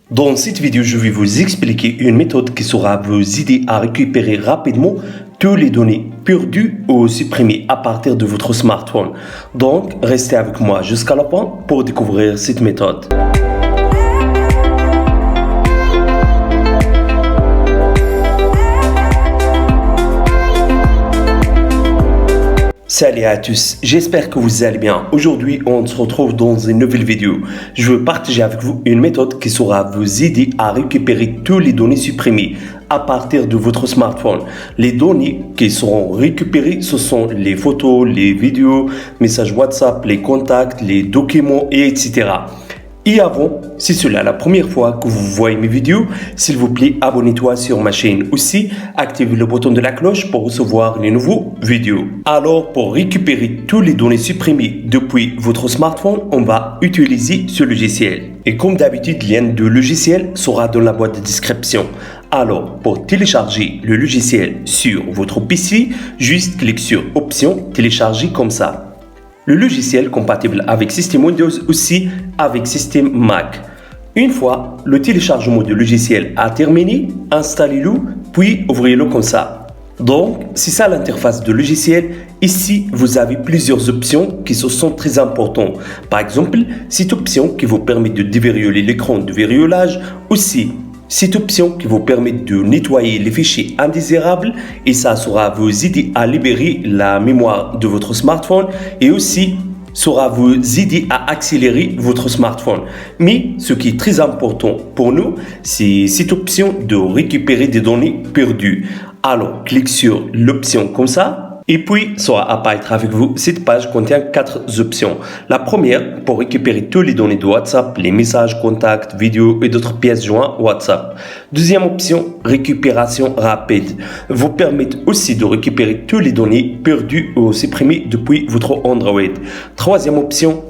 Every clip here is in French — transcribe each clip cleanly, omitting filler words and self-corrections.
Dans cette vidéo, je vais vous expliquer une méthode qui saura vous aider à récupérer rapidement toutes les données perdues ou supprimées à partir de votre smartphone. Donc, restez avec moi jusqu'à la fin pour découvrir cette méthode. Salut à tous, j'espère que vous allez bien. Aujourd'hui, on se retrouve dans une nouvelle vidéo. Je veux partager avec vous une méthode qui saura vous aider à récupérer toutes les données supprimées à partir de votre smartphone. Les données qui seront récupérées, ce sont les photos, les vidéos, messages WhatsApp, les contacts, les documents, etc. Et avant, si c'est la première fois que vous voyez mes vidéos, s'il vous plaît, abonnez-toi sur ma chaîne. Aussi, activez le bouton de la cloche pour recevoir les nouveaux vidéos. Alors, pour récupérer toutes les données supprimées depuis votre smartphone, on va utiliser ce logiciel. Et comme d'habitude, le lien de logiciel sera dans la boîte de description. Alors, pour télécharger le logiciel sur votre PC, juste cliquez sur Options, télécharger comme ça. Le logiciel compatible avec système Windows, aussi avec système Mac. Une fois le téléchargement du logiciel a terminé, installez-le puis ouvrez-le comme ça. Donc, c'est ça l'interface du logiciel. Ici, vous avez plusieurs options qui sont très importantes. Par exemple, cette option qui vous permet de déverrouiller l'écran de verrouillage, aussi cette option qui vous permet de nettoyer les fichiers indésirables et ça saura vous aider à libérer la mémoire de votre smartphone et aussi saura vous aider à accélérer votre smartphone. Mais ce qui est très important pour nous, c'est cette option de récupérer des données perdues. Alors, cliquez sur l'option comme ça. Et puis, ça va apparaître avec vous. Cette page contient 4 options. La première, pour récupérer toutes les données de WhatsApp, les messages, contacts, vidéos et d'autres pièces jointes WhatsApp. Deuxième option, récupération rapide. Vous permet aussi de récupérer toutes les données perdues ou supprimées depuis votre Android. Troisième option,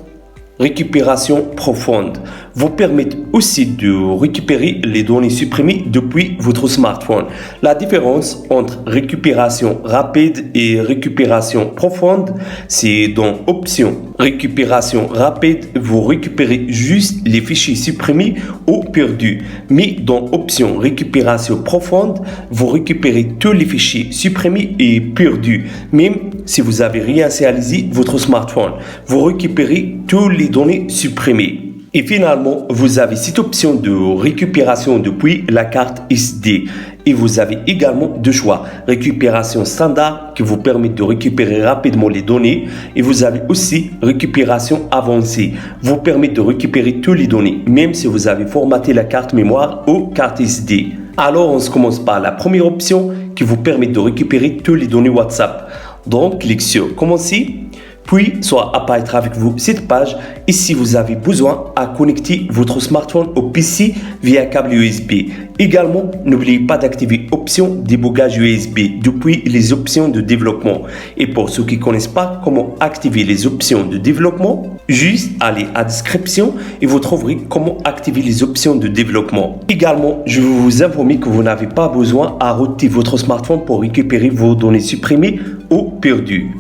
récupération profonde. Vous permet aussi de récupérer les données supprimées depuis votre smartphone. La différence entre récupération rapide et récupération profonde, c'est dans option récupération rapide, vous récupérez juste les fichiers supprimés ou perdus. Mais dans option récupération profonde, vous récupérez tous les fichiers supprimés et perdus. Même si vous avez réinitialisé votre smartphone, vous récupérez toutes les données supprimées. Et finalement, vous avez cette option de récupération depuis la carte SD. Et vous avez également deux choix. Récupération standard qui vous permet de récupérer rapidement les données. Et vous avez aussi récupération avancée. Vous permet de récupérer toutes les données, même si vous avez formaté la carte mémoire ou carte SD. Alors, on commence par la première option qui vous permet de récupérer toutes les données WhatsApp. Donc, cliquez sur Commencer. Puis, soit apparaître avec vous cette page. Ici, vous avez besoin à connecter votre smartphone au PC via câble USB. Également, n'oubliez pas d'activer option débogage USB depuis les options de développement. Et pour ceux qui ne connaissent pas comment activer les options de développement, juste allez à la description et vous trouverez comment activer les options de développement. Également, je veux vous informer que vous n'avez pas besoin à router votre smartphone pour récupérer vos données supprimées ou perdues.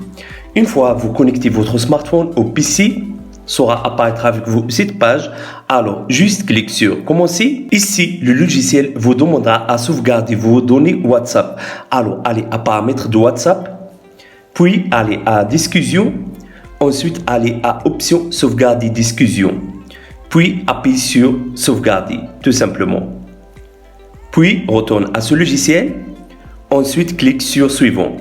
Une fois vous connectez votre smartphone au PC, saura apparaître avec vous cette page. Alors, juste cliquez sur Commencer. Ici, le logiciel vous demandera à sauvegarder vos données WhatsApp. Alors, allez à Paramètres de WhatsApp, puis allez à Discussion. Ensuite, allez à Option Sauvegarder discussion. Puis, appuyez sur Sauvegarder, tout simplement. Puis, retourne à ce logiciel. Ensuite, cliquez sur Suivant.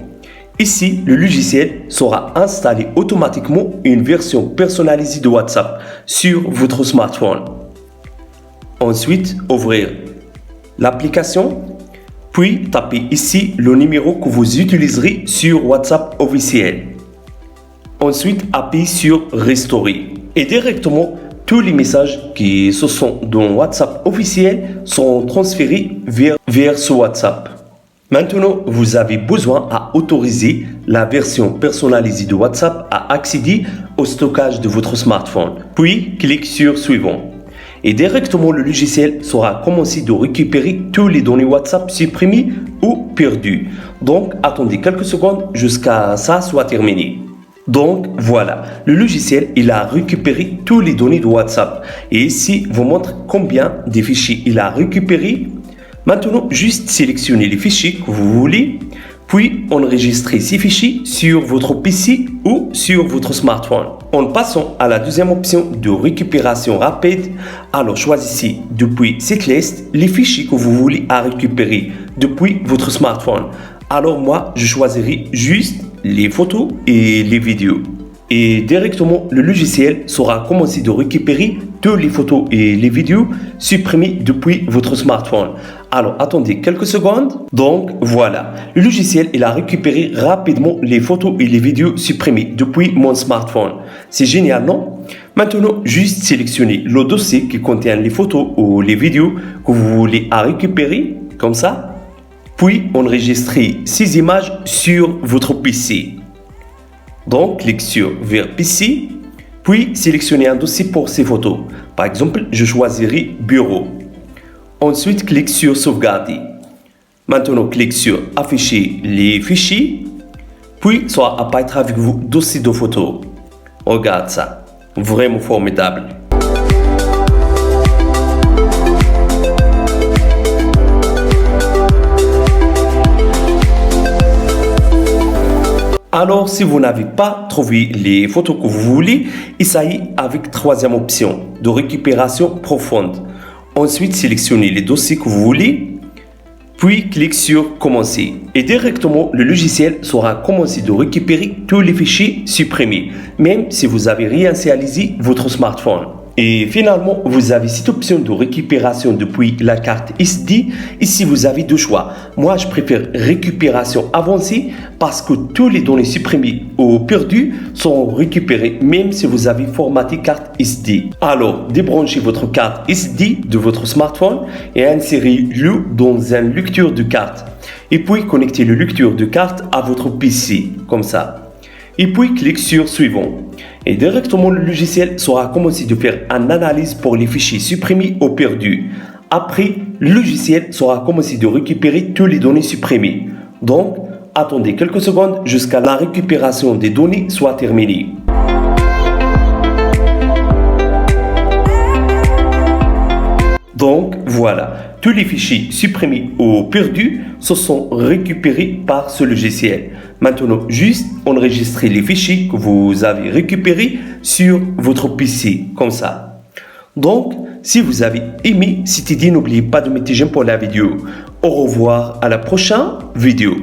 Ici, le logiciel saura installer automatiquement une version personnalisée de WhatsApp sur votre smartphone. Ensuite, ouvrir l'application, puis tapez ici le numéro que vous utiliserez sur WhatsApp officiel. Ensuite, appuyez sur Restaurer. Et directement, tous les messages qui se sont dans WhatsApp officiel seront transférés vers ce WhatsApp. Maintenant, vous avez besoin à autoriser la version personnalisée de WhatsApp à accéder au stockage de votre smartphone. Puis, cliquez sur Suivant. Et directement, le logiciel saura commencer de récupérer toutes les données WhatsApp supprimées ou perdues. Donc, attendez quelques secondes jusqu'à ça soit terminé. Donc voilà, le logiciel il a récupéré toutes les données de WhatsApp et ici vous montre combien de fichiers il a récupéré. Maintenant, juste sélectionnez les fichiers que vous voulez, puis enregistrez ces fichiers sur votre PC ou sur votre smartphone. En passant à la deuxième option de récupération rapide, alors choisissez depuis cette liste les fichiers que vous voulez récupérer depuis votre smartphone. Alors moi, je choisirai juste les photos et les vidéos. Et directement, le logiciel saura commencer de récupérer toutes les photos et les vidéos supprimées depuis votre smartphone. Alors, attendez quelques secondes. Donc, voilà. Le logiciel, il a récupéré rapidement les photos et les vidéos supprimées depuis mon smartphone. C'est génial, non? Maintenant, juste sélectionnez le dossier qui contient les photos ou les vidéos que vous voulez récupérer, comme ça. Puis, enregistrez ces images sur votre PC. Donc, clique sur vers PC, puis sélectionnez un dossier pour ces photos. Par exemple, je choisirai bureau. Ensuite, clique sur sauvegarder. Maintenant, clique sur afficher les fichiers, puis ça va apparaître avec vous dossier de photos. Regarde ça, vraiment formidable. Alors, si vous n'avez pas trouvé les photos que vous voulez, essayez avec troisième option de récupération profonde. Ensuite, sélectionnez les dossiers que vous voulez, puis cliquez sur commencer. Et directement, le logiciel saura commencer de récupérer tous les fichiers supprimés, même si vous avez réinitialisé votre smartphone. Et finalement, vous avez cette option de récupération depuis la carte SD. Ici, vous avez deux choix. Moi, je préfère récupération avancée parce que toutes les données supprimées ou perdues sont récupérées même si vous avez formaté carte SD. Alors, débranchez votre carte SD de votre smartphone et insérez-le dans une lecture de carte. Et puis, connectez le lecteur de carte à votre PC, comme ça. Et puis, cliquez sur suivant. Et directement, le logiciel saura commencer de faire une analyse pour les fichiers supprimés ou perdus. Après, le logiciel saura commencer de récupérer toutes les données supprimées. Donc, attendez quelques secondes jusqu'à la récupération des données soit terminée. Donc, voilà, tous les fichiers supprimés ou perdus se sont récupérés par ce logiciel. Maintenant, juste enregistrez les fichiers que vous avez récupérés sur votre PC, comme ça. Donc, si vous avez aimé cette idée, n'oubliez pas de mettre j'aime pour la vidéo. Au revoir à la prochaine vidéo.